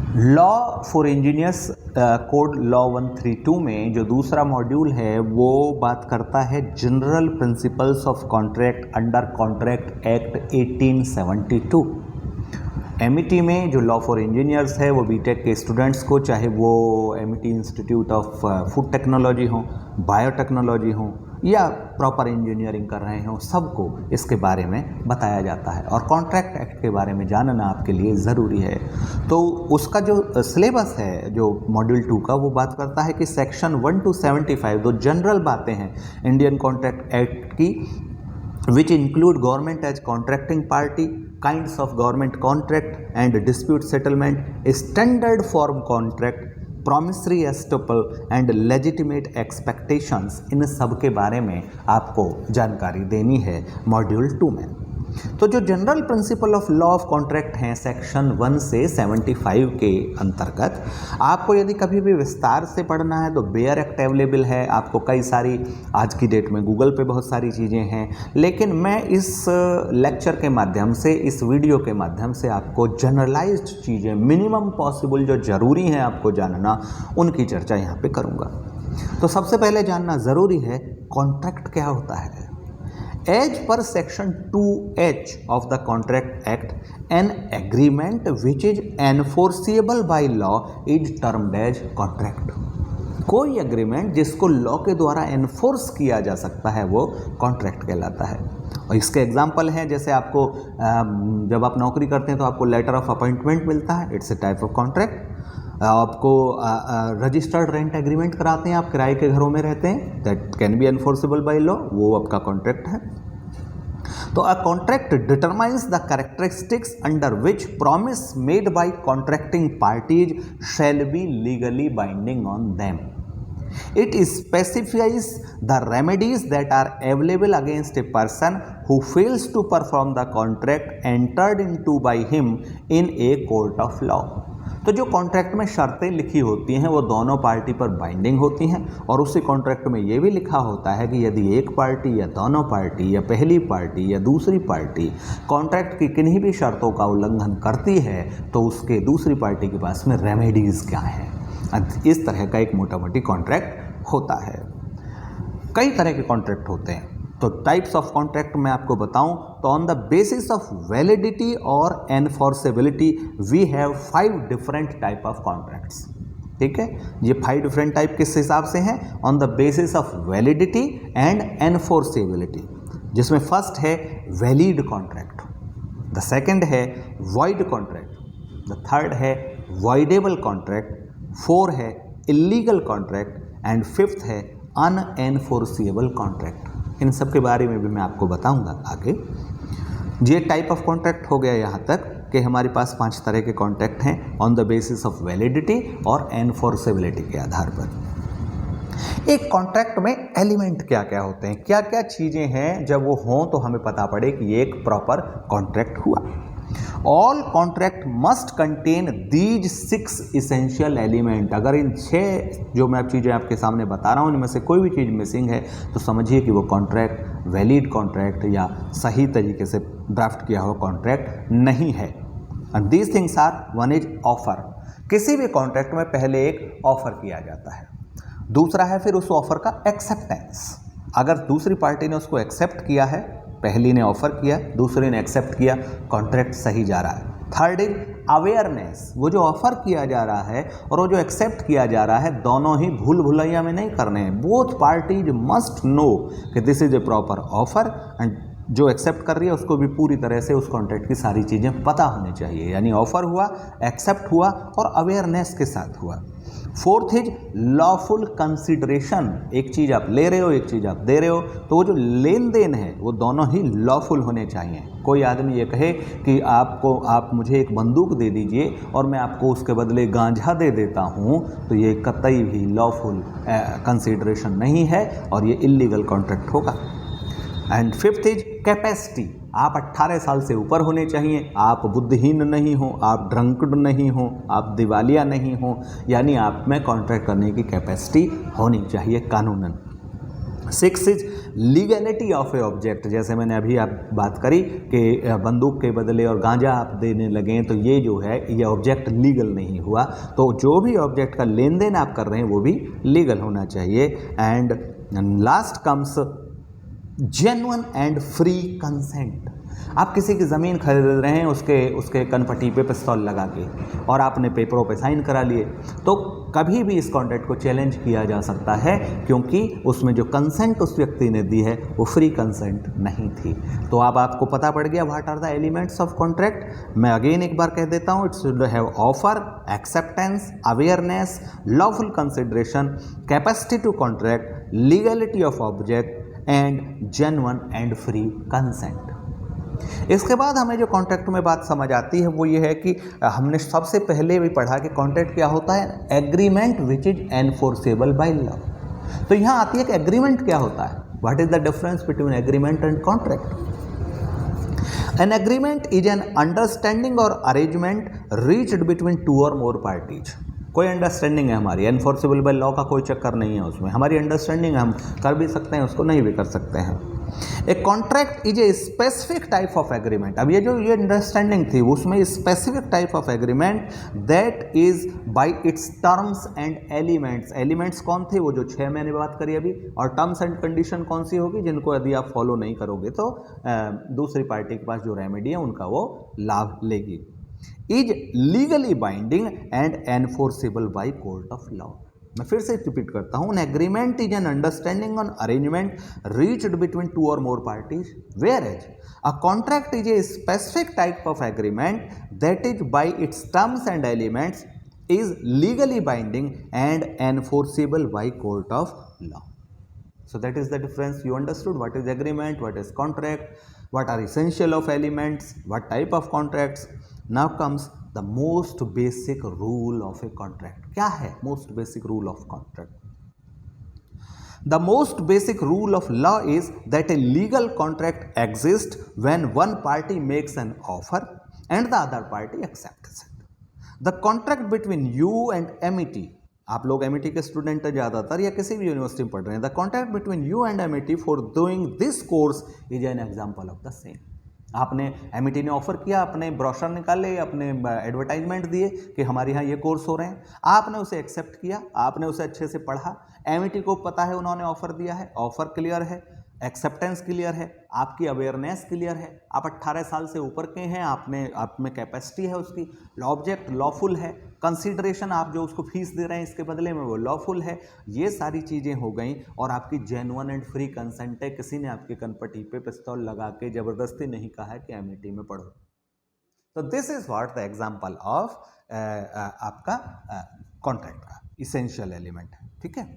Law for engineers code law 132 में जो दूसरा मॉड्यूल है वो बात करता है general principles of contract under contract act 1872। MET में जो लॉ फॉर इंजीनियर्स है वो बीटेक के स्टूडेंट्स को, चाहे वो MET institute of food technology हो, बायोटेक्नोलॉजी हो या प्रॉपर इंजीनियरिंग कर रहे हों, सबको इसके बारे में बताया जाता है और कॉन्ट्रैक्ट एक्ट के बारे में जानना आपके लिए ज़रूरी है। तो उसका जो सिलेबस है जो मॉड्यूल 2 का, वो बात करता है कि सेक्शन 1 to 75 जो जनरल बातें हैं इंडियन कॉन्ट्रैक्ट एक्ट की, which include government as contracting party, kinds of government contract and dispute settlement, standard form contract, promissory estoppel and legitimate expectations, इन सब के बारे में आपको जानकारी देनी है मॉड्यूल 2 में। तो जो general principle of law of contract हैं सेक्शन 1 से 75 के अंतर्गत, आपको यदि कभी भी विस्तार से पढ़ना है तो बेयर एक्ट अवेलेबल है, आपको कई सारी आज की डेट में गूगल पे बहुत सारी चीज़ें हैं, लेकिन मैं इस लेक्चर के माध्यम से, इस वीडियो के माध्यम से आपको जनरलाइज्ड चीज़ें, मिनिमम पॉसिबल जो ज़रूरी हैं आपको जानना, उनकी चर्चा यहाँ पे करूँगा। तो सबसे पहले जानना ज़रूरी है कॉन्ट्रैक्ट क्या होता है। As per section 2H of the Contract Act, an agreement which is enforceable by law is termed as contract। कोई एग्रीमेंट जिसको लॉ के द्वारा एनफोर्स किया जा सकता है वो कॉन्ट्रैक्ट कहलाता है। और इसके एग्जाम्पल हैं, जैसे आपको जब आप नौकरी करते हैं तो आपको लेटर ऑफ अपॉइंटमेंट मिलता है, it's a type of contract. आपको रजिस्टर्ड रेंट एग्रीमेंट कराते हैं, आप किराए के घरों में रहते हैं, that can be enforceable by law, वो आपका कॉन्ट्रैक्ट है। तो a contract determines the characteristics under which promise made by contracting parties shall be legally binding on them. It specifies the remedies that are available against a person who fails to perform the contract entered into by him in a court of law। तो जो contract में शर्तें लिखी होती हैं वो दोनों party पर बाइंडिंग होती हैं, और उसी कॉन्ट्रैक्ट में ये भी लिखा होता है कि यदि एक पार्टी या दोनों पार्टी या पहली पार्टी या दूसरी पार्टी कॉन्ट्रैक्ट की किन्हीं भी शर्तों का उल्लंघन करती है तो उसके दूसरी पार्टी के पास में रेमेडीज़ क्या हैं। इस तरह का एक मोटा मोटी कॉन्ट्रैक्ट होता है। कई तरह के कॉन्ट्रैक्ट होते हैं, तो टाइप्स ऑफ कॉन्ट्रैक्ट मैं आपको बताऊं तो on the basis of validity और enforceability we have 5 different type of contracts. ठीक है, ये 5 डिफरेंट टाइप किस हिसाब से हैं, on the basis of validity and enforceability, जिसमें फर्स्ट है वैलिड कॉन्ट्रैक्ट, द सेकंड है वॉइड कॉन्ट्रैक्ट, द थर्ड है वॉइडेबल कॉन्ट्रैक्ट, 4 है इलीगल कॉन्ट्रैक्ट एंड 5th है अनएनफोर्सिएबल कॉन्ट्रैक्ट। इन सब के बारे में भी मैं आपको बताऊंगा आगे। ये टाइप ऑफ कॉन्ट्रैक्ट हो गया यहाँ तक कि हमारे पास 5 तरह के कॉन्ट्रैक्ट हैं on the basis of validity और एनफोर्सेबिलिटी के आधार पर। एक कॉन्ट्रैक्ट में एलिमेंट क्या क्या होते हैं, क्या क्या चीज़ें हैं, जब वो हों तो हमें पता पड़े कि ये एक प्रॉपर कॉन्ट्रैक्ट हुआ। All contract must contain these 6 essential element. अगर इन 6 जो मैं चीज़ें आपके सामने बता रहा हूँ इनमें से कोई भी चीज़ मिसिंग है तो समझिए कि वो कॉन्ट्रैक्ट वैलिड कॉन्ट्रैक्ट या सही तरीके से ड्राफ्ट किया हुआ कॉन्ट्रैक्ट नहीं है। And these things are, one is offer, किसी भी कॉन्ट्रैक्ट में पहले एक ऑफर किया जाता है, दूसरा है फिर उस ऑफर का एक्सेप्टेंस। अगर दूसरी पार्टी ने उसको एक्सेप्ट किया है, पहली ने ऑफर किया, दूसरी ने एक्सेप्ट किया, कॉन्ट्रैक्ट सही जा रहा है। थर्ड इज अवेयरनेस, वो जो ऑफर किया जा रहा है और वो जो एक्सेप्ट किया जा रहा है दोनों ही भूल भुलैया में नहीं करने हैं। बोथ पार्टीज मस्ट नो कि this is a proper offer, and जो एक्सेप्ट कर रही है उसको भी पूरी तरह से उस कॉन्ट्रैक्ट की सारी चीज़ें पता होनी चाहिए, यानी ऑफर हुआ, एक्सेप्ट हुआ और अवेयरनेस के साथ हुआ। 4th इज लॉफुल कंसिडरेशन, एक चीज़ आप ले रहे हो, एक चीज़ आप दे रहे हो, तो वो जो लेन देन है वो दोनों ही लॉफुल होने चाहिए। कोई आदमी ये कहे कि आप मुझे एक बंदूक दे दीजिए और मैं आपको उसके बदले गांजा दे देता हूँ, तो ये कतई भी लॉफुल कंसिडरेशन नहीं है और ये इलीगल कॉन्ट्रैक्ट होगा। एंड 5th इज कैपेसिटी, आप 18 साल से ऊपर होने चाहिए, आप बुद्धिहीन नहीं हो, आप ड्रंकड नहीं हो, आप दिवालिया नहीं हो, यानी आप में कॉन्ट्रैक्ट करने की कैपेसिटी होनी चाहिए कानूनन। 6 is legality of A object, जैसे मैंने अभी आप बात करी कि बंदूक के बदले और गांजा आप देने लगे तो ये जो है ये ऑब्जेक्ट लीगल नहीं हुआ। तो जो भी ऑब्जेक्ट का लेन देन आप कर रहे हैं वो भी लीगल होना चाहिए। And last comes genuine and free consent. आप किसी की ज़मीन खरीद रहे हैं, उसके कनपट्टी पे पिस्तौल लगा के, और आपने पेपरों पे साइन करा लिए, तो कभी भी इस कॉन्ट्रैक्ट को चैलेंज किया जा सकता है, क्योंकि उसमें जो कंसेंट उस व्यक्ति ने दी है वो फ्री कंसेंट नहीं थी। तो अब आपको पता पड़ गया what are the elements of contract. मैं अगेन एक बार कह देता हूँ, it's should have offer, acceptance, awareness, lawful consideration, capacity to contract, legality of object and genuine and free consent. इसके बाद हमें जो कॉन्ट्रैक्ट में बात समझ आती है वो ये है कि हमने सबसे पहले भी पढ़ा कि कॉन्ट्रैक्ट क्या होता है, agreement which is enforceable by law. तो यहाँ आती है कि एग्रीमेंट क्या होता है, what is the difference between agreement and contract. N agreement is an understanding और arrangement reached between two or more parties. कोई अंडरस्टैंडिंग है हमारी, एनफोर्सेबल बाय लॉ का कोई चक्कर नहीं है उसमें, हमारी अंडरस्टैंडिंग हम कर भी सकते हैं, उसको नहीं भी कर सकते हैं। A contract is a specific type of agreement. अब ये जो ये अंडरस्टैंडिंग थी उसमें specific type of agreement that is by its terms and elements. Elements कौन थे, वो जो 6 मैंने बात करी अभी, और टर्म्स एंड कंडीशन कौन सी होगी, जिनको यदि आप फॉलो नहीं करोगे तो दूसरी पार्टी के पास जो रेमेडी है उनका वो लाभ लेगी। Is legally binding and enforceable by court of law. मैं फिर से रिपीट करता हूं, an agreement is an understanding on arrangement reached between two or more parties, whereas a contract is a specific type of agreement that is by its terms and elements is legally binding and enforceable by court of law. So that is the difference. You understood what is agreement, what is contract, what are essential of elements, what type of contracts. Now comes the most basic rule of a contract. क्या है most basic rule of contract? The most basic rule of law is that a legal contract exists when one party makes an offer and the other party accepts it. The contract between you and MET, आप लोग MET के student ज़्यादातर या किसी भी university में पढ़ रहे हैं, the contract between you and MET for doing this course is an example of the same. आपने एमईटी ने ऑफर किया, अपने ब्रोशर निकाले, अपने एडवर्टाइजमेंट दिए कि हमारे यहाँ ये कोर्स हो रहे हैं, आपने उसे एक्सेप्ट किया, आपने उसे अच्छे से पढ़ा, एमईटी को पता है उन्होंने ऑफर दिया है, ऑफर क्लियर है, एक्सेप्टेंस क्लियर है, आपकी अवेयरनेस क्लियर है, आप 18 साल से ऊपर के हैं, आप में कैपेसिटी है उसकी, ऑब्जेक्ट लॉफुल है, कंसीडरेशन आप जो उसको फीस दे रहे हैं इसके बदले में वो लॉफुल है, ये सारी चीज़ें हो गई, और आपकी जेन्युइन एंड फ्री कंसेंट है, किसी ने आपके कनपट्टी पे पिस्तौल लगा के ज़बरदस्ती नहीं कहा है कि एमईटी में पढ़ो। तो this is what the example of आपका कॉन्ट्रैक्ट का इसेंशियल एलिमेंट है। ठीक है,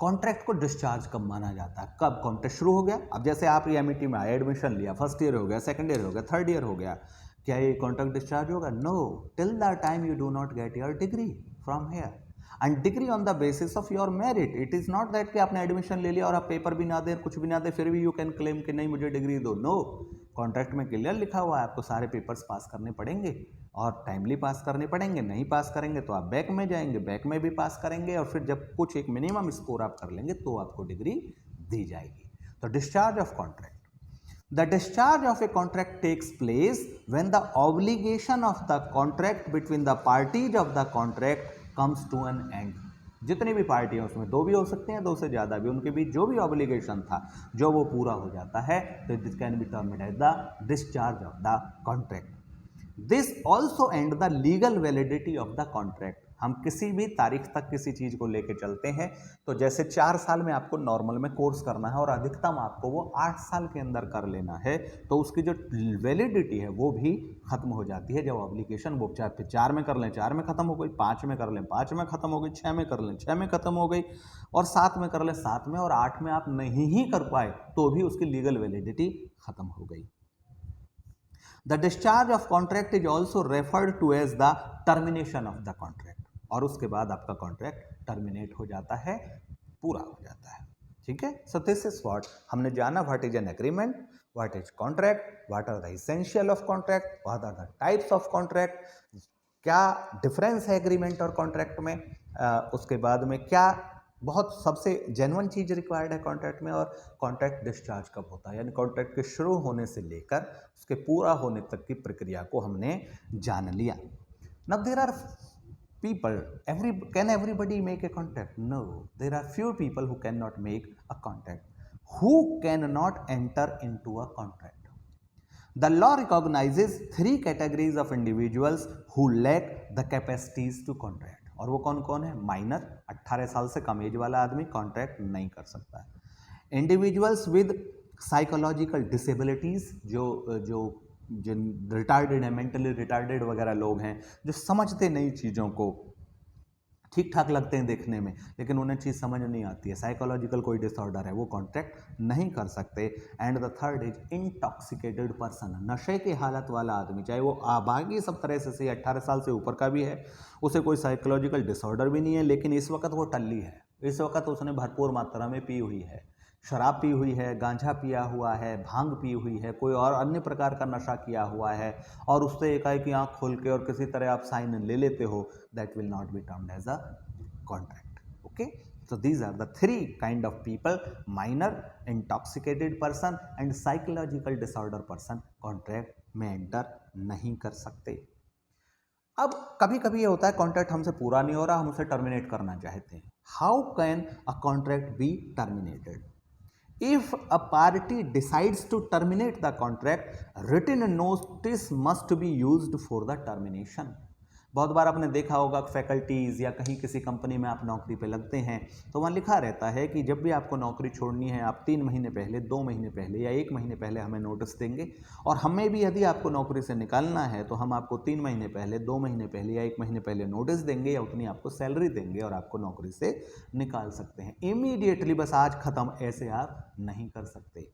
कॉन्ट्रैक्ट को डिस्चार्ज कब माना जाता है, कब कॉन्ट्रैक्ट शुरू हो गया। अब जैसे आप एमईटी में आए, एडमिशन लिया, फर्स्ट ईयर हो गया, सेकंड ईयर हो गया, थर्ड ईयर हो गया, क्या ये कॉन्ट्रैक्ट डिस्चार्ज होगा? No, till the time you do not get your degree from here, and degree on the basis of your merit. It is not that कि आपने एडमिशन ले लिया और आप पेपर भी ना दें, कुछ भी ना दें, फिर भी यू कैन क्लेम कि नहीं मुझे डिग्री दो। नो, कॉन्ट्रैक्ट में क्लियर लिखा हुआ है आपको सारे पेपर्स पास करने पड़ेंगे और टाइमली पास करने पड़ेंगे, नहीं पास करेंगे तो आप बैक में जाएंगे, बैक में भी पास करेंगे, और फिर जब कुछ एक मिनिमम स्कोर आप कर लेंगे तो आपको डिग्री दी जाएगी। तो discharge of contract, the discharge of a contract takes place when the obligation of the contract between the parties of the contract comes to an end. जितनी भी पार्टी हैं उसमें 2 भी हो सकते हैं, 2 से ज़्यादा भी, उनके बीच जो भी ऑब्लिगेशन था जो वो पूरा हो जाता है, तो this can be termed as the discharge of the contract. This also end the legal validity of the contract. हम किसी भी तारीख तक किसी चीज़ को लेके चलते हैं, तो जैसे 4 साल में आपको नॉर्मल में कोर्स करना है और अधिकतम आपको वो 8 साल के अंदर कर लेना है, तो उसकी जो वैलिडिटी है वो भी खत्म हो जाती है। जब ऑब्लिगेशन वो 4 में कर लें, 4 में खत्म हो गई, 5 में कर लें, 5 में खत्म हो गई, 6 में कर लें, 6 में खत्म हो गई, और 7 में कर लें, 7 में, और 8 में आप नहीं ही कर पाए तो भी उसकी लीगल वैलिडिटी खत्म हो गई। The discharge of contract is also referred to as the termination of the contract, और उसके बाद आपका कॉन्ट्रैक्ट टर्मिनेट हो जाता है, पूरा हो जाता है। ठीक है, सो दिस इज व्हाट हमने जाना, what is an agreement, what is contract, what are the essential of contract, what are the types of contract, क्या डिफरेंस है एग्रीमेंट और कॉन्ट्रैक्ट में, उसके बाद में क्या बहुत सबसे जेन्युइन चीज़ रिक्वायर्ड है कॉन्ट्रैक्ट में। और कॉन्ट्रैक्ट डिस्चार्ज कब होता है, यानी कॉन्ट्रैक्ट के शुरू होने से लेकर उसके पूरा होने तक की प्रक्रिया को हमने जान लिया। Now there are people, can everybody make a contract? No, there are few people who cannot make a contract, who cannot enter into a contract. The law recognizes three categories of individuals who lack the capacities to contract. और वो कौन कौन है? Minor, 18 साल से कम as वाला आदमी contract नहीं कर सकता है। इंडिविजुअल्स विद साइकोलॉजिकल डिसेबिलिटीज, जो जिन रिटार्डेड है, मेंटली रिटार्डेड वगैरह लोग हैं, जो समझते नहीं चीज़ों को, ठीक ठाक लगते हैं देखने में लेकिन उन्हें चीज़ समझ नहीं आती है, साइकोलॉजिकल कोई डिसऑर्डर है, वो कॉन्ट्रैक्ट नहीं कर सकते। And the third is intoxicated person, नशे की हालत वाला आदमी, चाहे वो बाकी सब तरह से 18 साल से ऊपर का भी है, उसे कोई साइकोलॉजिकल डिसऑर्डर भी नहीं है, लेकिन इस वक्त वो टल्ली है, इस वक्त उसने भरपूर मात्रा में पी हुई है, शराब पी हुई है, गांजा पिया हुआ है, भांग पी हुई है, कोई और अन्य प्रकार का नशा किया हुआ है, और उससे एकाएक आंख खोल के और किसी तरह आप साइन ले लेते हो, that will not be termed as a contract. Okay, so these are the three kind of people: minor, intoxicated person and psychological disorder person contract में एंटर नहीं कर सकते। अब कभी कभी ये होता है कॉन्ट्रैक्ट हमसे पूरा नहीं हो रहा, हम उसे टर्मिनेट करना चाहते हैं। How can a contract be terminated? If a party decides to terminate the contract, written notice must be used for the termination. बहुत बार आपने देखा होगा फैकल्टीज़ या कहीं किसी कंपनी में आप नौकरी पे लगते हैं तो वहाँ लिखा रहता है कि जब भी आपको नौकरी छोड़नी है आप 3 महीने पहले, 2 महीने पहले या 1 महीने पहले हमें नोटिस देंगे, और हमें भी यदि आपको नौकरी से निकालना है तो हम आपको 3 महीने पहले, 2 महीने पहले या 1 महीने पहले नोटिस देंगे या उतनी आपको सैलरी देंगे और आपको नौकरी से निकाल सकते हैं इमीडिएटली। बस आज ख़त्म, ऐसे आप नहीं कर सकते।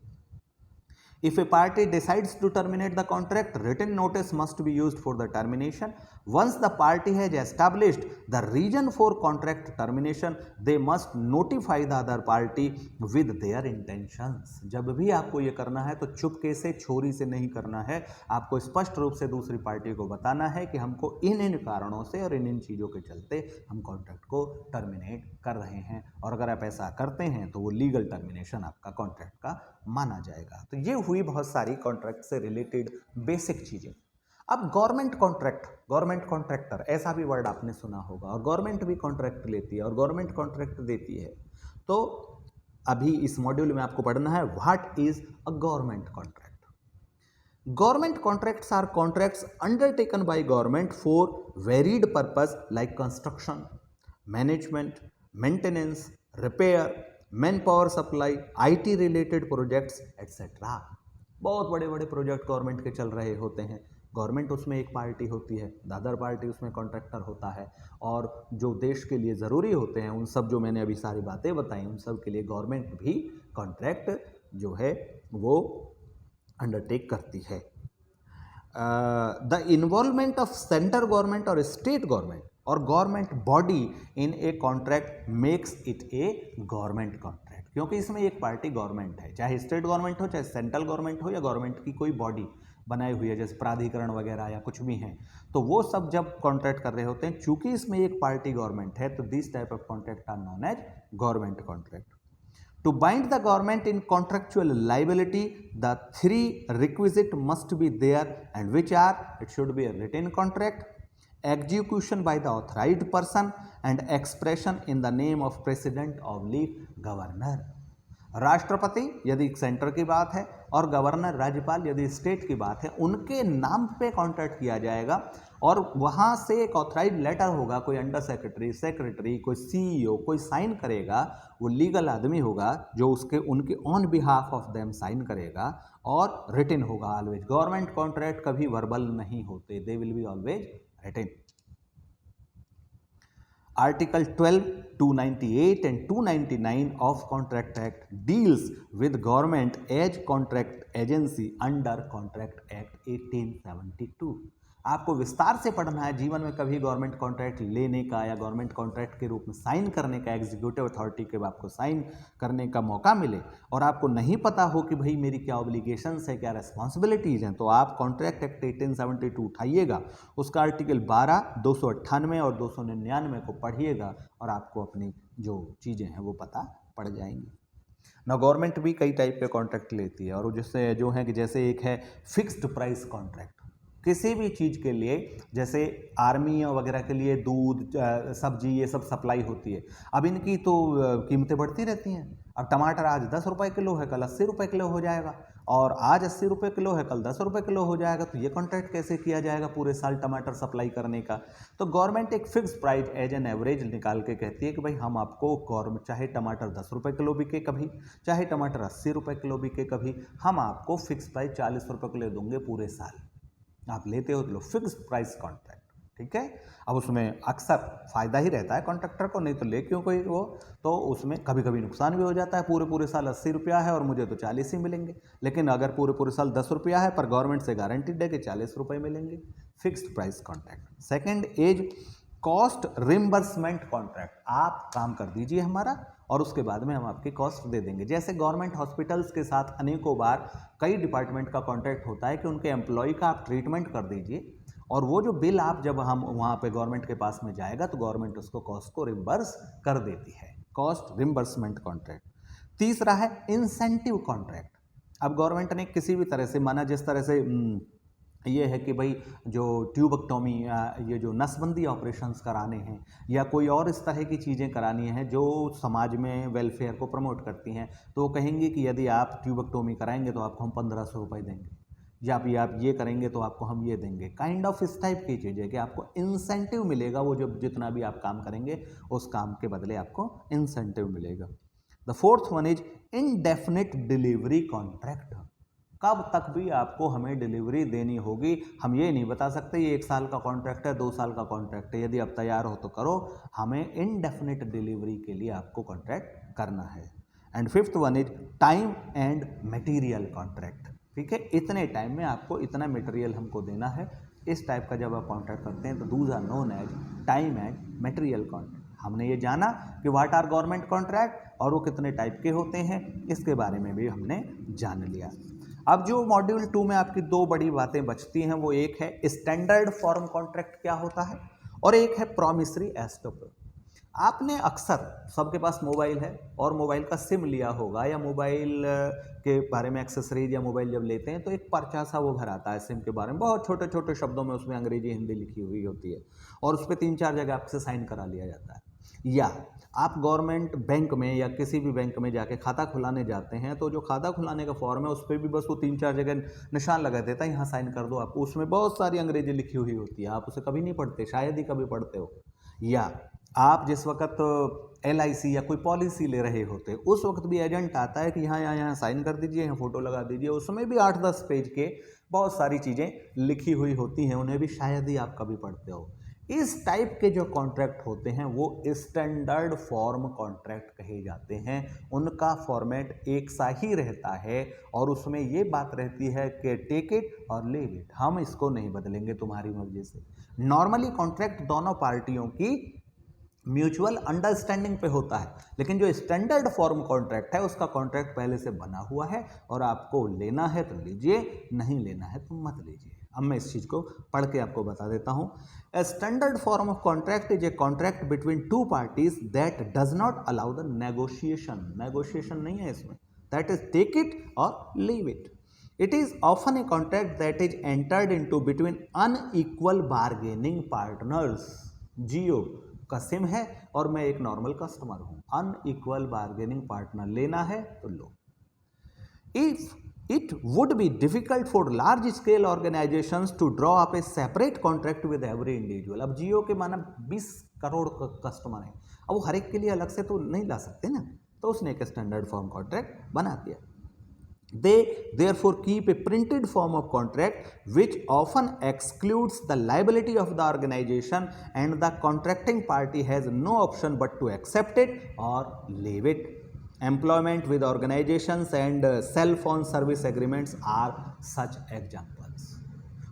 If a party decides to terminate the contract, written notice must be used for the termination. Once the party has established the reason for contract termination, they must notify the other party with their intentions. जब भी आपको ये करना है तो चुपके से, छोरी से नहीं करना है, आपको स्पष्ट रूप से दूसरी पार्टी को बताना है कि हमको इन कारणों से और इन चीज़ों के चलते हम कॉन्ट्रैक्ट को टर्मिनेट कर रहे हैं, और अगर आप ऐसा करते हैं तो वो लीगल टर्मिनेशन आपका कॉन्ट्रैक्ट का माना जाएगा। तो ये हुई बहुत सारी कॉन्ट्रैक्ट से रिलेटेड बेसिक चीज़ें। अब गवर्नमेंट कॉन्ट्रैक्ट, गवर्नमेंट कॉन्ट्रैक्टर, ऐसा भी वर्ड आपने सुना होगा, और गवर्नमेंट भी कॉन्ट्रैक्ट लेती है और गवर्नमेंट कॉन्ट्रैक्ट देती है। तो अभी इस मॉड्यूल में आपको पढ़ना है what is a government contract. Government contracts are contracts undertaken by government for varied purpose like construction, management, maintenance, repair, manpower supply, IT related projects etc. बहुत बड़े बड़े प्रोजेक्ट गवर्नमेंट के चल रहे होते हैं, गवर्नमेंट उसमें एक पार्टी होती है, द अदर पार्टी उसमें कॉन्ट्रैक्टर होता है, और जो देश के लिए ज़रूरी होते हैं उन सब, जो मैंने अभी सारी बातें बताई, उन सब के लिए गवर्नमेंट भी कॉन्ट्रैक्ट जो है वो अंडरटेक करती है। The involvement of central government और स्टेट गवर्नमेंट और government body in a contract makes it A government contract, क्योंकि इसमें एक पार्टी गवर्नमेंट है, चाहे स्टेट गवर्नमेंट हो, चाहे सेंट्रल गवर्नमेंट हो, या गवर्नमेंट की कोई बॉडी बनाई हुई है जैसे प्राधिकरण वगैरह या कुछ भी हैं, तो वो सब जब कॉन्ट्रैक्ट कर रहे होते हैं, चूंकि इसमें एक पार्टी गवर्नमेंट है, तो this type of contract are known as government contract. To bind the government in contractual liability, the three requisites must be there, and which are: it should be a written contract, execution by the authorized person, and expression in the name of president or governor. राष्ट्रपति यदि centre की बात है और governor राज्यपाल यदि state की बात है, उनके नाम पे कॉन्ट्रैक्ट किया जाएगा, और वहाँ से एक ऑथराइज लेटर होगा, कोई अंडर सेक्रेटरी, सेक्रेटरी, कोई सीईओ, कोई साइन करेगा, वो लीगल आदमी होगा जो उसके उनके on behalf of them sign करेगा, और रिटन होगा ऑलवेज। गवर्नमेंट कॉन्ट्रैक्ट कभी वर्बल नहीं होते, they will be always written. Article 12, 298 and 299 of Contract Act deals with government as contract agency under Contract Act 1872. आपको विस्तार से पढ़ना है जीवन में कभी गवर्नमेंट कॉन्ट्रैक्ट लेने का या गवर्नमेंट कॉन्ट्रैक्ट के रूप में साइन करने का, एग्जीक्यूटिव अथॉरिटी के आपको साइन करने का मौका मिले और आपको नहीं पता हो कि भाई मेरी क्या ऑब्लिगेशंस है, क्या रिस्पॉन्सिबिलिटीज़ हैं, तो आप कॉन्ट्रैक्ट एक्ट 1872 उठाइएगा, उसका आर्टिकल 12, 298 और 299 को पढ़िएगा और आपको अपनी जो चीज़ें हैं वो पता पड़ जाएंगी ना। गवर्नमेंट भी कई टाइप के कॉन्ट्रैक्ट लेती है और जिससे जो है कि जैसे एक है फिक्स्ड प्राइस कॉन्ट्रैक्ट, किसी भी चीज़ के लिए, जैसे आर्मी वगैरह के लिए दूध, सब्जी, ये सब सप्लाई होती है। अब इनकी तो कीमतें बढ़ती रहती हैं। अब टमाटर आज 10 रुपये किलो है, कल 80 रुपये किलो हो जाएगा, और आज 80 रुपये किलो है, कल 10 रुपये किलो हो जाएगा। तो ये कॉन्ट्रैक्ट कैसे किया जाएगा पूरे साल टमाटर सप्लाई करने का? तो गवर्नमेंट एक fix price as an average निकाल के कहती है कि भाई हम आपको गवर्नमेंट, चाहे टमाटर 10 रुपये किलो बिके कभी, चाहे टमाटर 80 रुपये किलो बिके कभी, हम आपको फिक्स प्राइस 40 रुपये किलो दूंगे पूरे साल। आप लेते हो तो लो, फिक्स प्राइस कॉन्ट्रैक्ट, ठीक है। अब उसमें अक्सर फ़ायदा ही रहता है कॉन्ट्रैक्टर को, नहीं तो ले क्यों कोई वो, तो उसमें कभी कभी नुकसान भी हो जाता है। पूरे साल 80 रुपया है और मुझे तो 40 ही मिलेंगे, लेकिन अगर पूरे साल 10 रुपया है पर गवर्नमेंट से गारंटीड है कि 40 रुपये मिलेंगे। Fixed price contract. Second as cost reimbursement contract, आप काम कर दीजिए हमारा और उसके बाद में हम आपकी कॉस्ट दे देंगे। जैसे गवर्नमेंट हॉस्पिटल्स के साथ अनेकों बार कई डिपार्टमेंट का कॉन्ट्रैक्ट होता है कि उनके एम्प्लॉय का आप ट्रीटमेंट कर दीजिए और वो जो बिल आप जब हम वहाँ पे गवर्नमेंट के पास में जाएगा तो गवर्नमेंट उसको कॉस्ट को रिम्बर्स कर देती है। Cost reimbursement contract. तीसरा है इंसेंटिव कॉन्ट्रैक्ट। अब गवर्नमेंट ने किसी भी तरह से, माना जिस तरह से ये है कि भाई जो ट्यूबेक्टोमी या ये जो नसबंदी ऑपरेशंस कराने हैं या कोई और इस तरह की चीज़ें करानी हैं जो समाज में वेलफेयर को प्रमोट करती हैं, तो वो कहेंगे कि यदि आप ट्यूबेक्टोमी कराएंगे तो आपको हम 1500 रुपये देंगे, या फिर आप ये करेंगे तो आपको हम ये देंगे। काइंड ऑफ इस टाइप की चीज़ है कि आपको इंसेंटिव मिलेगा, वो जो जितना भी आप काम करेंगे उस काम के बदले आपको इंसेंटिव मिलेगा। The fourth one is indefinite delivery contract. कब तक भी आपको हमें डिलीवरी देनी होगी, हम ये नहीं बता सकते ये 1 साल का कॉन्ट्रैक्ट है, 2 साल का कॉन्ट्रैक्ट है। यदि आप तैयार हो तो करो, हमें इनडेफिनिट डिलीवरी के लिए आपको कॉन्ट्रैक्ट करना है। And fifth one is time and material contract. ठीक है, इतने टाइम में आपको इतना मटेरियल हमको देना है। इस टाइप का जब आप कॉन्ट्रैक्ट करते हैं तो those are known as time and material contract. हमने ये जाना कि व्हाट आर गवर्नमेंट कॉन्ट्रैक्ट और वो कितने टाइप के होते हैं, इसके बारे में भी हमने जान लिया। अब जो मॉड्यूल 2 में आपकी 2 बड़ी बातें बचती हैं, वो एक है स्टैंडर्ड फॉर्म कॉन्ट्रैक्ट क्या होता है और एक है प्रॉमिसरी एस्टोपल। आपने अक्सर, सबके पास मोबाइल है और मोबाइल का सिम लिया होगा या मोबाइल के बारे में एक्सेसरीज या मोबाइल जब लेते हैं तो एक पर्चा सा वो भर आता है सिम के बारे में, बहुत छोटे छोटे शब्दों में उसमें अंग्रेजी हिंदी लिखी हुई होती है और उस पर 3-4 जगह आपसे साइन करा लिया जाता है। या आप गवर्नमेंट बैंक में या किसी भी बैंक में जाके खाता खुलाने जाते हैं तो जो खाता खुलाने का फॉर्म है उस पर भी बस वो 3-4 जगह निशान लगा देता है, यहाँ साइन कर दो। आपको उसमें बहुत सारी अंग्रेजी लिखी हुई होती है, आप उसे कभी नहीं पढ़ते, शायद ही कभी पढ़ते हो। या आप जिस वक्त LIC या कोई पॉलिसी ले रहे होते उस वक्त भी एजेंट आता है कि यहाँ साइन कर दीजिए, यहाँ फ़ोटो लगा दीजिए, उसमें भी 8-10 पेज के बहुत सारी चीज़ें लिखी हुई होती हैं, उन्हें भी शायद ही आप कभी पढ़ते हो। इस टाइप के जो कॉन्ट्रैक्ट होते हैं वो स्टैंडर्ड फॉर्म कॉन्ट्रैक्ट कहे जाते हैं। उनका फॉर्मेट एक सा ही रहता है और उसमें ये बात रहती है कि take it or leave it, हम इसको नहीं बदलेंगे तुम्हारी मर्जी से। नॉर्मली कॉन्ट्रैक्ट दोनों पार्टियों की म्यूचुअल अंडरस्टैंडिंग पे होता है, लेकिन जो स्टैंडर्ड फॉर्म कॉन्ट्रैक्ट है उसका कॉन्ट्रैक्ट पहले से बना हुआ है और आपको लेना है तो लीजिए, नहीं लेना है तो मत लीजिए। अब मैं इस चीज़ को पढ़ के आपको बता देता हूँ। A standard form of contract is a contract between 2 parties that does not allow the negotiation, negotiation नहीं है इसमें, that is take it or leave it. It is often a contract that is entered into between unequal bargaining partners. जियो का SIM है और मैं एक normal customer हूँ, unequal bargaining partner, लेना है तो लो। If it would be difficult for large scale organizations to draw up a separate contract with every individual. अब जियो के माना 20 करोड़ कस्टमर हैं, अब वो हर एक के लिए अलग से तो नहीं ला सकते ना, तो उसने एक स्टैंडर्ड फॉर्म कॉन्ट्रैक्ट बना दिया। They therefore keep a printed form of contract which often excludes the liability of the organization and the contracting party has no option but to accept it or leave it. Employment with organizations and cell phone service agreements are such examples.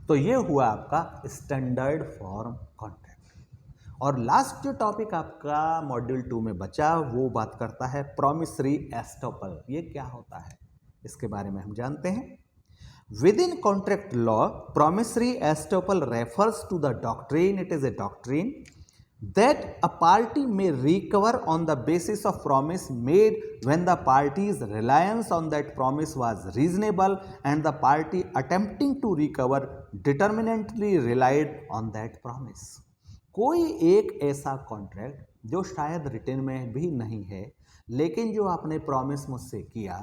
तो ये हुआ आपका standard form contract. और last जो topic आपका module 2 में बचा वो बात करता है प्रॉमिसरी एस्टोपल। ये क्या होता है इसके बारे में हम जानते हैं। Within contract law, promissory estoppel refers to the doctrine, it is a doctrine, that a party may recover on the basis of promise made when the party's reliance on that promise was reasonable and the party attempting to recover determinately relied on that promise. कोई एक ऐसा contract जो शायद written में भी नहीं है, लेकिन जो आपने प्रॉमिस मुझसे किया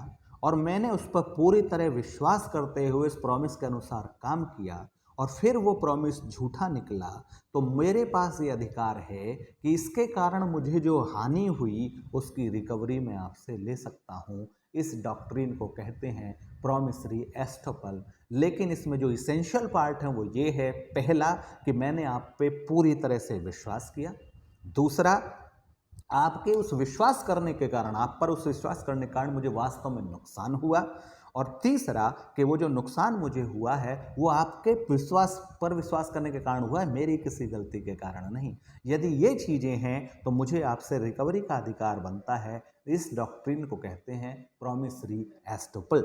और मैंने उस पर पूरी तरह विश्वास करते हुए इस प्रॉमिस के अनुसार काम किया और फिर वो प्रॉमिस झूठा निकला, तो मेरे पास ये अधिकार है कि इसके कारण मुझे जो हानि हुई उसकी रिकवरी मैं आपसे ले सकता हूँ। इस डॉक्ट्रिन को कहते हैं प्रॉमिसरी एस्टोपल। लेकिन इसमें जो इसेंशियल पार्ट है वो ये है, पहला कि मैंने आप पे पूरी तरह से विश्वास किया, दूसरा आपके उस विश्वास करने के कारण, आप पर उस विश्वास करने के कारण मुझे वास्तव में नुकसान हुआ, और तीसरा कि वो जो नुकसान मुझे हुआ है वो आपके विश्वास पर विश्वास करने के कारण हुआ है, मेरी किसी गलती के कारण नहीं। यदि ये चीज़ें हैं तो मुझे आपसे रिकवरी का अधिकार बनता है। इस डॉक्ट्रिन को कहते हैं promissory estoppel.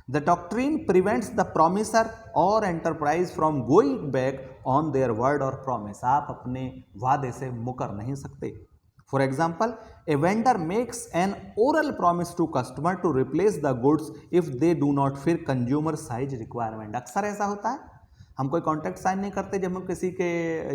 The doctrine prevents the promiser or enterprise from going back on their word or promise। आप अपने वादे से मुकर नहीं सकते। For example, a vendor makes an oral promise to customer to replace the goods if they do not fit consumer size requirement। अक्सर ऐसा होता है, हम कोई कॉन्ट्रैक्ट साइन नहीं करते जब हम किसी के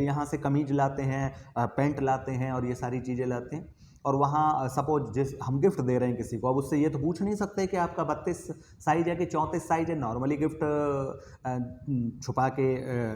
यहाँ से कमीज लाते हैं, पैंट लाते हैं और ये सारी चीज़ें लाते हैं, और वहाँ सपोज जिस हम गिफ्ट दे रहे हैं किसी को, अब उससे ये तो पूछ नहीं सकते कि आपका 32 साइज है कि 34 साइज है। नॉर्मली गिफ्ट छुपा के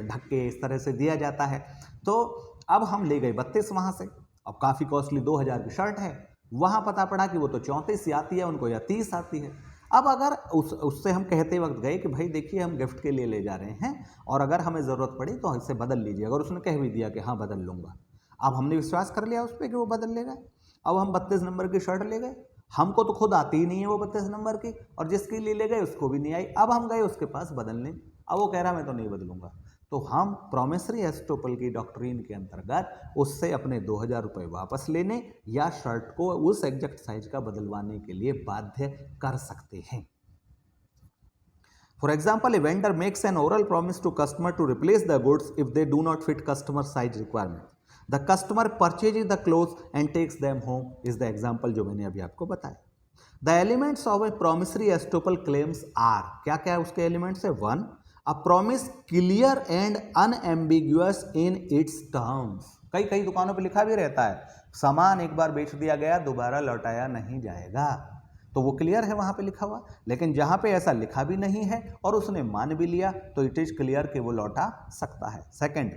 ढक के इस तरह से दिया जाता है। तो अब हम ले गए 32 वहाँ से, अब काफ़ी कॉस्टली 2000 की शर्ट है, वहाँ पता पड़ा कि वो तो 34 आती है उनको या 30 आती है। अब अगर उससे हम कहते वक्त गए कि भाई देखिए हम गिफ्ट के लिए ले जा रहे हैं और अगर हमें ज़रूरत पड़ी तो इसे बदल लीजिए, अगर उसने कह भी दिया कि हाँ बदल लूँगा, अब हमने विश्वास कर लिया उस पर कि वो बदल लेगा। अब हम 32 नंबर की शर्ट ले गए, हमको तो खुद आती ही नहीं है वो 32 नंबर की, और जिसके लिए ले गए उसको भी नहीं आई। अब हम गए उसके पास बदलने, अब वो कह रहा मैं तो नहीं बदलूंगा, तो हम प्रॉमिसरी एस्टोपल की डॉक्ट्रिन के अंतर्गत उससे अपने 2000 रुपये वापस लेने या शर्ट को उस एग्जैक्ट साइज का बदलवाने के लिए बाध्य कर सकते हैं। For example, a vendor makes an oral promise to customer to replace the goods if they do not fit customer size requirement. The customer purchases the clothes and takes them home is the example जो मैंने अभी आपको बताया। The elements of a promissory estoppel claims are, क्या क्या है उसके elements है। 1, a promise clear and unambiguous in its terms। कई दुकानों पे लिखा भी रहता है सामान एक बार बेच दिया गया दोबारा लौटाया नहीं जाएगा, तो वो क्लियर है वहाँ पे लिखा हुआ। लेकिन जहाँ पे ऐसा लिखा भी नहीं है और उसने मान भी लिया तो इट इज क्लियर कि वो लौटा सकता है। Second,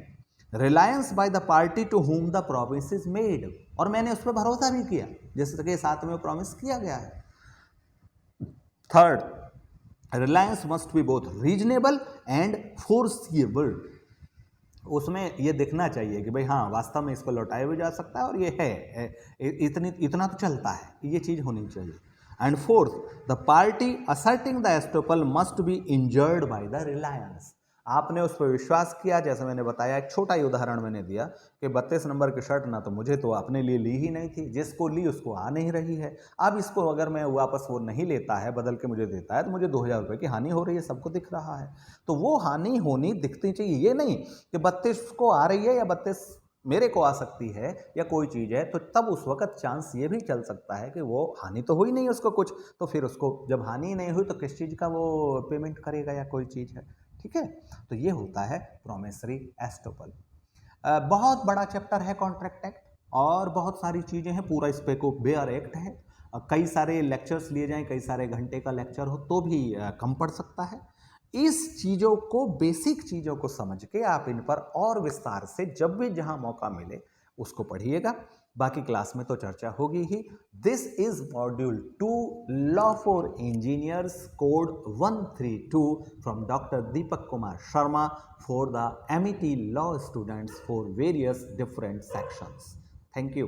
reliance by the party to whom the promise is made, और मैंने उस पर भरोसा भी किया जैसे कि साथ में प्रॉमिस किया गया है। Third, Reliance must be both reasonable and foreseeable, उसमें ये दिखना चाहिए कि भाई हाँ वास्तव में इसको लौटाया भी जा सकता है और ये है, इतना तो चलता है, ये चीज़ होनी चाहिए। And fourth, the party asserting the estoppel must be injured by the Reliance. आपने उस पर विश्वास किया, जैसे मैंने बताया, एक छोटा ही उदाहरण मैंने दिया कि 32 नंबर की शर्ट ना तो मुझे तो अपने लिए ली ही नहीं थी, जिसको ली उसको आ नहीं रही है। अब इसको अगर मैं वापस वो नहीं लेता है, बदल के मुझे देता है, तो मुझे 2000 रुपये की हानि हो रही है, सबको दिख रहा है। तो वो हानि होनी दिखती चाहिए, ये नहीं कि 32 को आ रही है या 32 मेरे को आ सकती है या कोई चीज़ है, तो तब उस वक्त चांस ये भी चल सकता है कि वो हानि तो हुई नहीं उसको कुछ, तो फिर उसको जब हानि नहीं हुई तो किस चीज़ का वो पेमेंट करेगा या कोई चीज़ है। ठीक है, तो ये होता है प्रॉमिसरी एस्टोपल। बहुत बड़ा चैप्टर है कॉन्ट्रैक्ट एक्ट और बहुत सारी चीज़ें हैं, पूरा इस पे को बेयर एक्ट है। कई सारे लेक्चर्स लिए जाएं, कई सारे घंटे का लेक्चर हो तो भी कम पड़ सकता है। इस चीज़ों को, बेसिक चीज़ों को समझ के आप इन पर और विस्तार से जब भी जहां मौका मिले उसको पढ़िएगा। बाकी क्लास में तो चर्चा होगी ही। This is module 2 law for engineers code 132 from doctor Deepak Kumar Sharma for the Amity law students for various different sections. Thank you.